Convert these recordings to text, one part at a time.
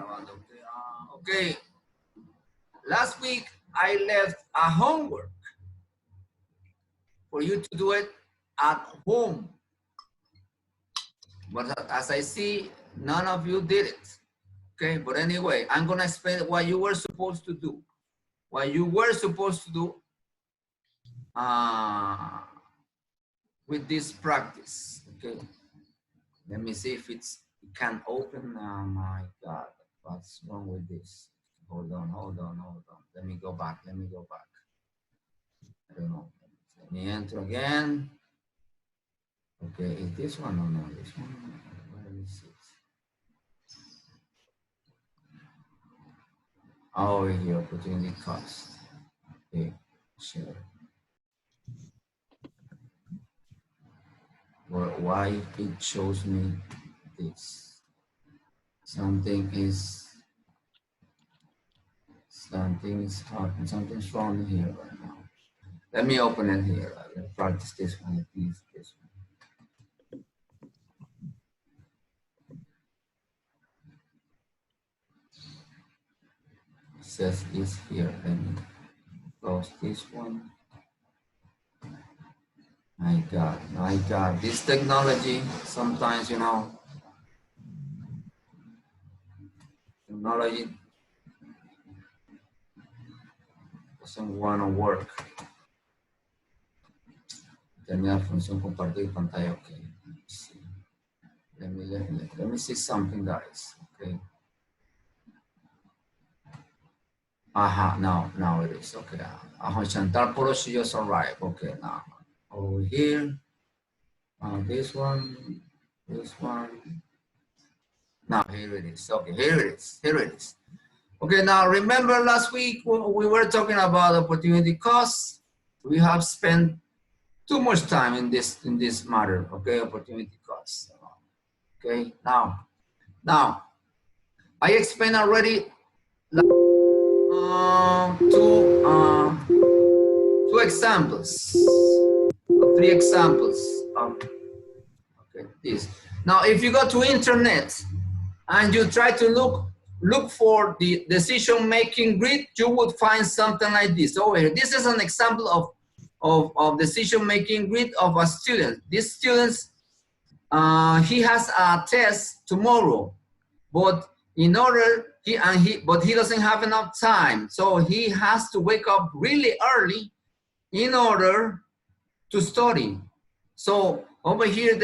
grabando. Okay. Last week I left a homework for you to do it at home. But as I see, none of you did it. Okay, but anyway, I'm gonna explain what you were supposed to do. What you were supposed to do with this practice. Okay, let me see if it can open. Oh my God, what's wrong with this? Hold on. Let me go back. I don't know. Let me enter again. Okay, is this one or no? This one? Where is it? Oh, over here, opportunity cost. Okay, sure. Well, why it shows me this? Something is happening. Something's wrong here right now. Let me open it here. Let's practice this one, please. This one. It says it's here. Let me close this one. My God, this technology, sometimes, you know, technology doesn't want to work. Terminar función compartir pantalla, okay. Let me see something, guys, okay. Now it is, okay. Chantal Poroshi just arrived, okay, now. Over here, this one. Now here it is, okay, here it is. Okay, now remember last week we were talking about opportunity costs. We have spent too much time in this matter, okay, opportunity costs. Okay, now I explained already two examples, three examples of this. Now, if you go to internet and you try to look for the decision-making grid, you would find something like this over here. This is an example of decision-making grid of a student. This student, he has a test tomorrow, but he doesn't have enough time, so he has to wake up really early in order to study. So over here,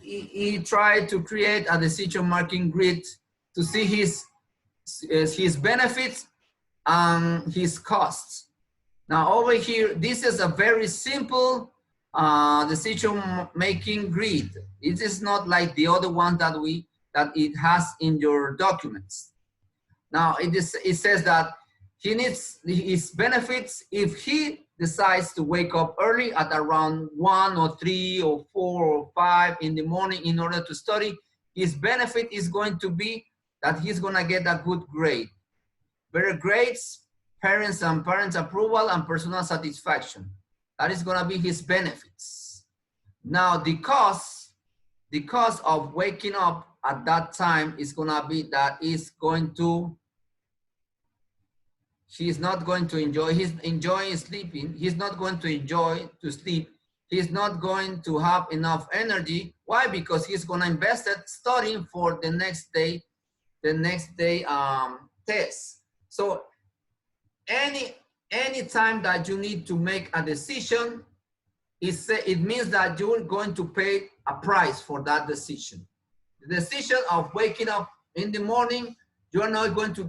he tried to create a decision-making grid to see his benefits and his costs. Now over here, this is a very simple decision-making grid. It is not like the other one that it has in your documents. Now it says that he needs his benefits if he decides to wake up early at around 1 or 3 or 4 or 5 in the morning in order to study. His benefit is going to be that he's going to get a good grade. Better grades, parents approval, and personal satisfaction. That is going to be his benefits. Now the cost of waking up at that time is going to be that he's not going to enjoy, he's enjoying sleeping, he's not going to enjoy to sleep, he's not going to have enough energy. Why? Because he's going to invest it studying for the next day test. So any time that you need to make a decision, it means that you're going to pay a price for that decision. The decision of waking up in the morning, you're going to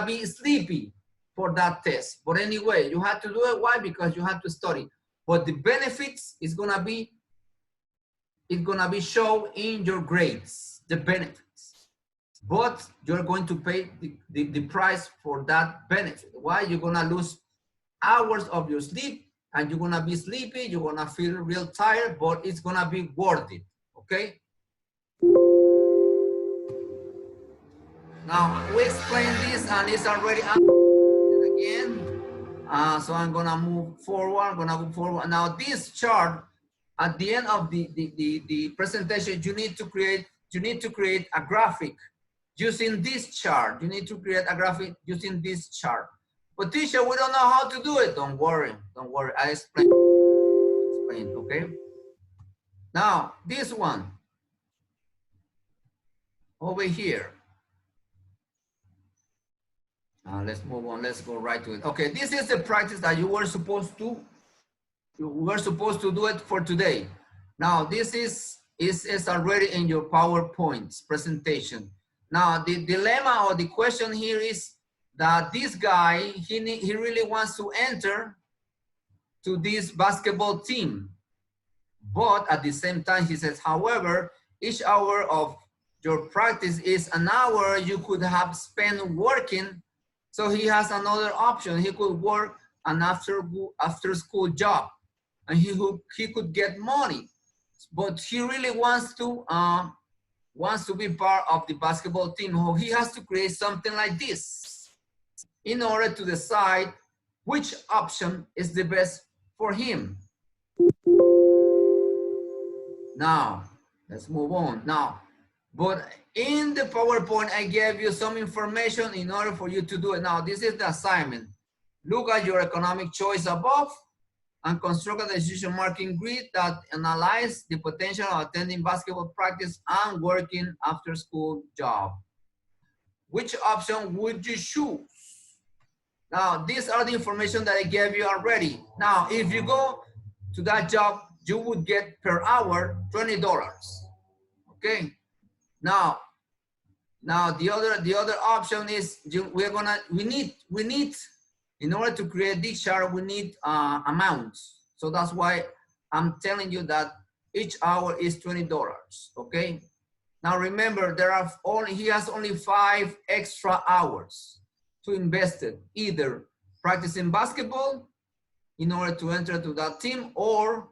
be sleepy for that test. But anyway, you have to do it. Why? Because you have to study. But the benefits is gonna be shown in your grades, the benefits. But you're going to pay the price for that benefit. Why? You're gonna lose hours of your sleep, and you're gonna be sleepy, you're gonna feel real tired, but it's gonna be worth it, okay? Now, we explained this, and it's already again. So I'm gonna move forward, Now this chart, at the end of the presentation, you need to create a graphic using this chart. You need to create a graphic using this chart. But teacher, we don't know how to do it. Don't worry, I explain, okay? Now, this one, over here. Let's move on, let's go right to it. Okay, this is the practice that you were supposed to do it for today. Now, this is already in your PowerPoint presentation. Now, the dilemma or the question here is that this guy, he really wants to enter to this basketball team. But at the same time, he says, however, each hour of your practice is an hour you could have spent working. So he has another option. He could work an after school job and he could get money. But he really wants to be part of the basketball team. He has to create something like this in order to decide which option is the best for him. Now, let's move on. Now, but in the PowerPoint, I gave you some information in order for you to do it. Now, this is the assignment. Look at your economic choice above and construct a decision marking grid that analyzes the potential of attending basketball practice and working after school job. Which option would you choose? Now, these are the information that I gave you already. Now, if you go to that job, you would get per hour $20. Okay. Now the other option is we need in order to create this chart, we need amounts. So that's why I'm telling you that each hour is $20. Okay. Now remember, he has only 5 extra hours to invest it, either practicing basketball in order to enter to that team or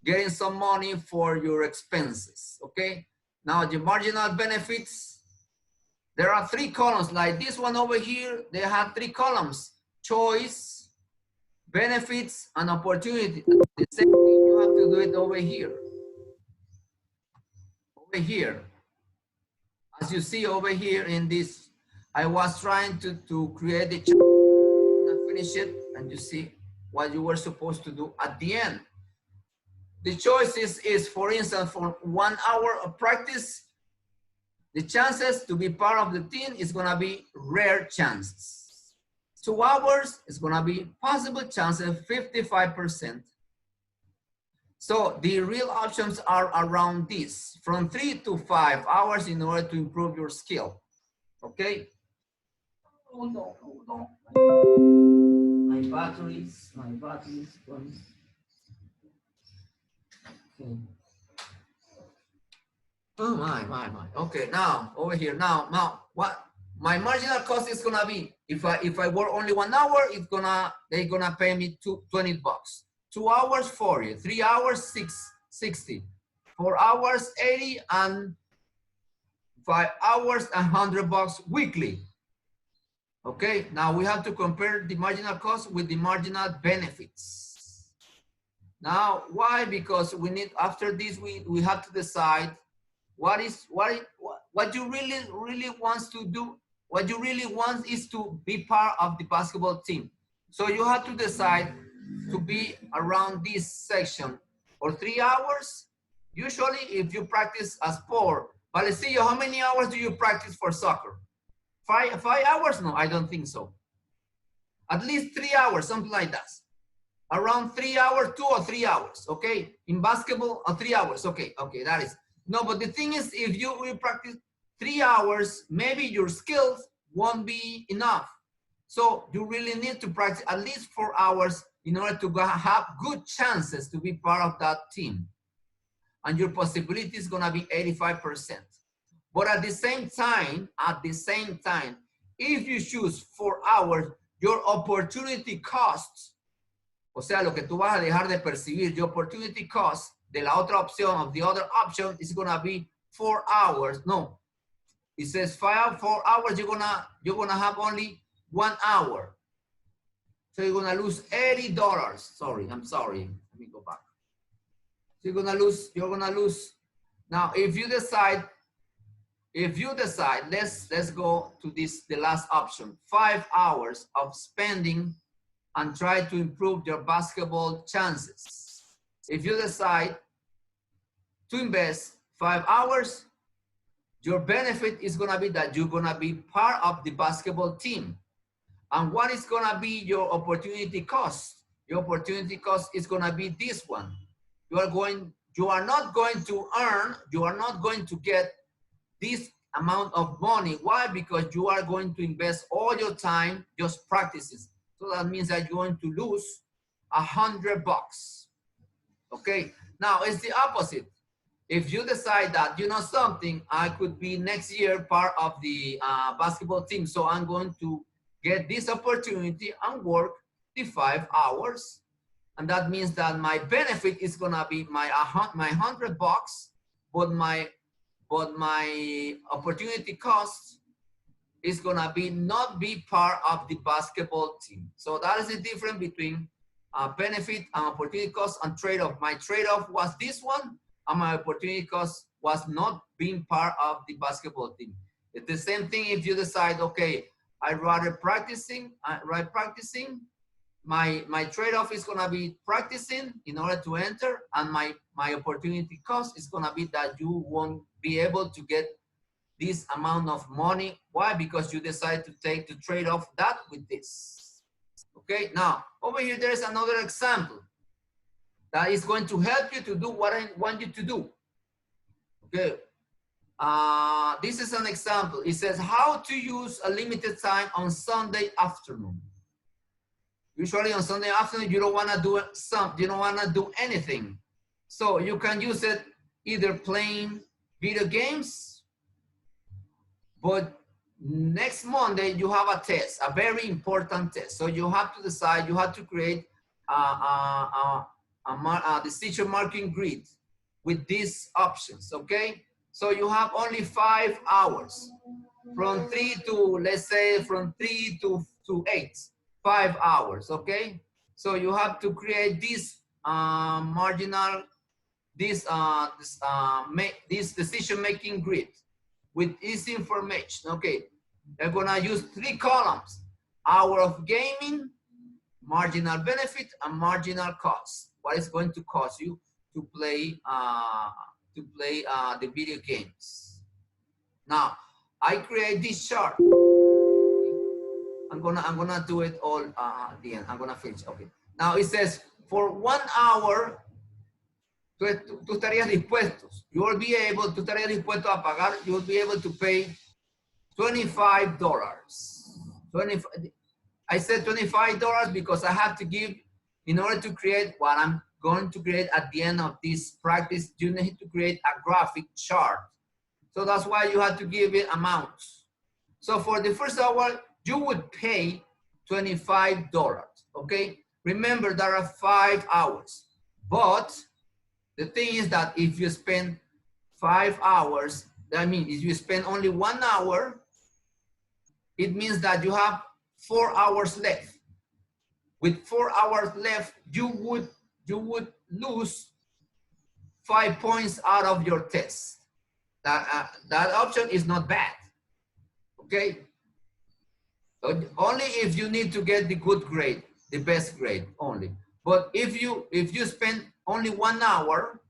getting some money for your expenses. Okay. Now the marginal benefits, there are 3 columns like this one over here. They have 3 columns: choice, benefits, and opportunity. The same thing, you have to do it over here. Over here. As you see over here in this, I was trying to create the chart. I'm gonna finish it and you see what you were supposed to do at the end. The choice is, for instance, for 1 hour of practice, the chances to be part of the team is gonna be rare chances. 2 hours is gonna be possible chances, 55%. So the real options are around this, from 3 to 5 hours in order to improve your skill, okay? Hold on. My batteries. Okay. Oh my. Okay, now over here. Now what my marginal cost is gonna be if I work only 1 hour, they're gonna pay me $20. 2 hours 40, 3 hours 60, 4 hours 80, and 5 hours $100 weekly. Okay, now we have to compare the marginal cost with the marginal benefits. Now, why? Because we need, after this, we have to decide what you really wants to do. What you really want is to be part of the basketball team. So you have to decide to be around this section for 3 hours. Usually, if you practice a sport, Vallecillo, how many hours do you practice for soccer? 5 hours? No, I don't think so. At least 3 hours, something like that. Around 3 hours, 2 or 3 hours, okay? In basketball, 3 hours, okay, that is. No, but the thing is, if you will practice 3 hours, maybe your skills won't be enough. So you really need to practice at least 4 hours in order to have good chances to be part of that team. And your possibility is gonna be 85%. But at the same time, if you choose 4 hours, your opportunity costs, o sea, lo que tú vas a dejar de percibir, your opportunity cost de la otra opción, of the other option, is gonna be 4 hours. No, it says 4 hours, you're gonna have only 1 hour. So you're gonna lose $80. Sorry, I'm sorry. Let me go back. So you're gonna lose. Now, if you decide if you decide, let's go to this, the last option, 5 hours of spending and try to improve your basketball chances. If you decide to invest 5 hours, your benefit is gonna be that you're gonna be part of the basketball team. And what is gonna be your opportunity cost? Your opportunity cost is gonna be this one. You are not going to earn, you are not going to get this amount of money. Why? Because you are going to invest all your time just practices. So that means that you're going to lose $100. Okay, now it's the opposite. If you decide that, you know something, I could be next year part of the basketball team, so I'm going to get this opportunity and work the 5 hours. And that means that my benefit is gonna be my $100, but my opportunity cost is gonna be not be part of the basketball team. So that is the difference between benefit and opportunity cost and trade-off. My trade-off was this one, and my opportunity cost was not being part of the basketball team. It's the same thing if you decide, okay, I'd rather practicing, my trade-off is gonna be practicing in order to enter, and my opportunity cost is gonna be that you won't be able to get this amount of money. Why? Because you decide to trade off that with this. Okay, now over here there's another example that is going to help you to do what I want you to do. Okay, this is an example. It says how to use a limited time on Sunday afternoon. Usually on Sunday afternoon, you don't want to do you don't want to do anything. So you can use it either playing video games, but next Monday you have a test, a very important test. So you have to decide, you have to create a decision marking grid with these options, okay? So you have only 5 hours, from 3 to, let's say, from 3 to 8. 5 hours, okay? So you have to create this this decision-making grid with this information, okay? They're gonna use 3 columns: hour of gaming, marginal benefit, and marginal cost. What is going to cost you to play the video games? Now, I create this chart. I'm gonna do it all at the end. I'm gonna finish. Okay. Now it says for 1 hour, tú estarías dispuestos. You will be able. Tú estarías dispuesto a pagar. You will be able to pay $25. I said $25 because I have to give, in order to create what I'm going to create at the end of this practice. You need to create a graphic chart. So that's why you have to give it amounts. So for the first hour, you would pay $25, okay? Remember, there are 5 hours, but the thing is that if you spend 5 hours, that means if you spend only 1 hour, it means that you have 4 hours left. With 4 hours left, you would lose 5 points out of your test. That option is not bad, okay? Only if you need to get the good grade, the best grade only. But if you spend only 1 hour,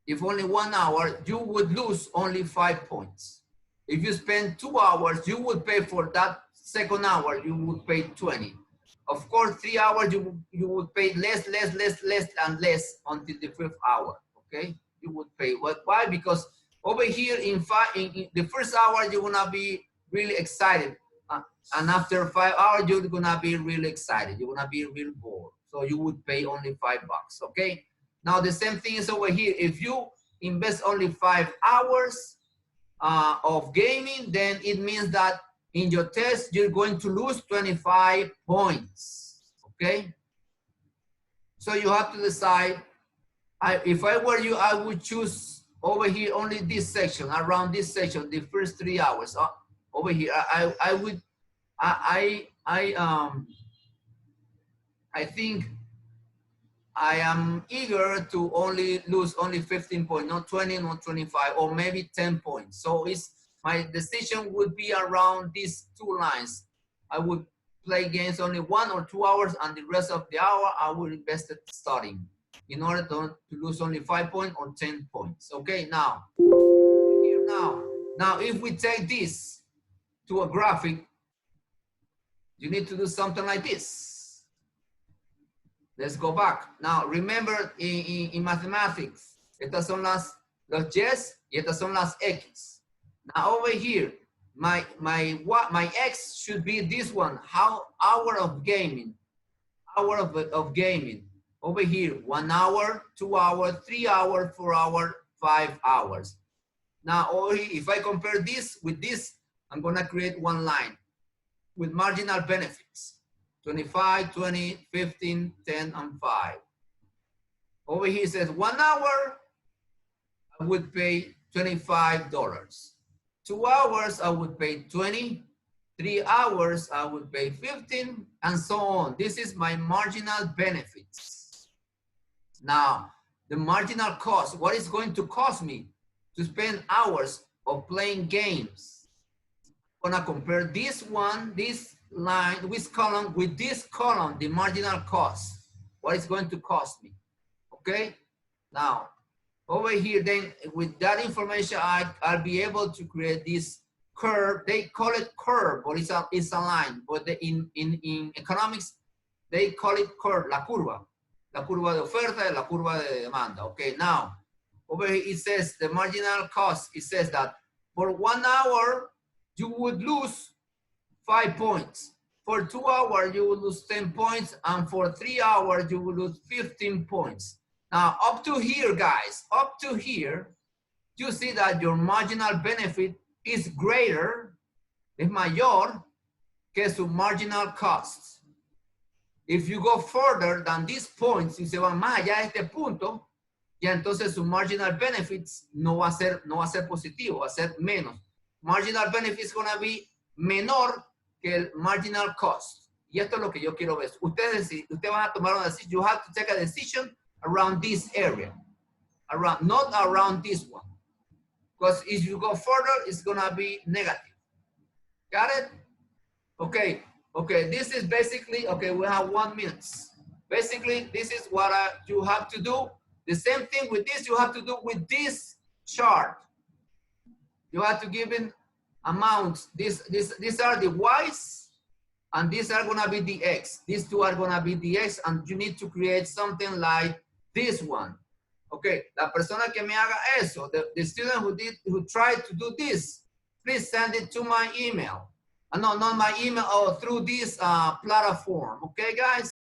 if only 1 hour, you would lose only 5 points. If you spend 2 hours, you would pay for that second hour, you would pay 20. Of course, 3 hours, you would pay less and less until the 5th hour, okay? You would pay. Why? Because over here in the first hour, you're gonna be really excited. And after 5 hours, you're gonna be really excited. You're gonna be real bored. So you would pay only $5, okay? Now the same thing is over here. If you invest only 5 hours of gaming, then it means that in your test, you're going to lose 25 points, okay? So you have to decide. If I were you, I would choose over here only this section, around this section, the first 3 hours. Over here, I think I am eager to only lose only 15 points, not 20, not 25, or maybe 10 points. So my decision would be around these two lines. I would play games only 1 or 2 hours, and the rest of the hour I will invest it studying in order to lose only 5 points or 10 points. Okay, now if we take this to a graphic, you need to do something like this. Let's go back. Now, remember in mathematics, estas son los Y's y estas son las X. Now over here, my X should be this one, hour of gaming. Hour of gaming. Over here, 1 hour, 2 hours, 3 hours, 4 hours, 5 hours. Now over here, if I compare this with this, I'm gonna create one line with marginal benefits. 25, 20, 15, 10, and 5. Over here it says 1 hour, I would pay $25. 2 hours, I would pay 20. 3 hours, I would pay 15, and so on. This is my marginal benefits. Now, the marginal cost, what is going to cost me to spend hours of playing games? I'm gonna compare this one, this line, this column with this column, the marginal cost. What is going to cost me? Okay, now over here, then with that information, I'll be able to create this curve. They call it curve, but it's a line. But in economics, they call it curve, la curva de oferta y la curva de demanda. Okay, now over here it says the marginal cost. It says that for 1 hour you would lose 5 points. For 2 hours, you will lose 10 points. And for 3 hours, you will lose 15 points. Now, up to here, guys, up to here, you see that your marginal benefit is greater, es mayor, que su marginal cost. If you go further than these points, si se van más allá de este punto, ya entonces su marginal benefits no va a ser positivo, va a ser menos. Marginal benefit is going to be menor que el marginal cost. Y esto es lo que yo quiero ver. Ustedes van a tomar una decisión. You have to take a decision around this area. Not around this one. Because if you go further, it's going to be negative. Got it? Okay. Okay, this is basically, okay, we have 1 minute. Basically, this is what you have to do. The same thing with this, you have to do with this chart. You have to give in amounts. These are the Y's, and these are gonna be the X. These two are gonna be the X, and you need to create something like this one. Okay, la persona que me haga eso, the student who tried to do this, please send it to my email. No, not my email, or through this platform. Okay, guys?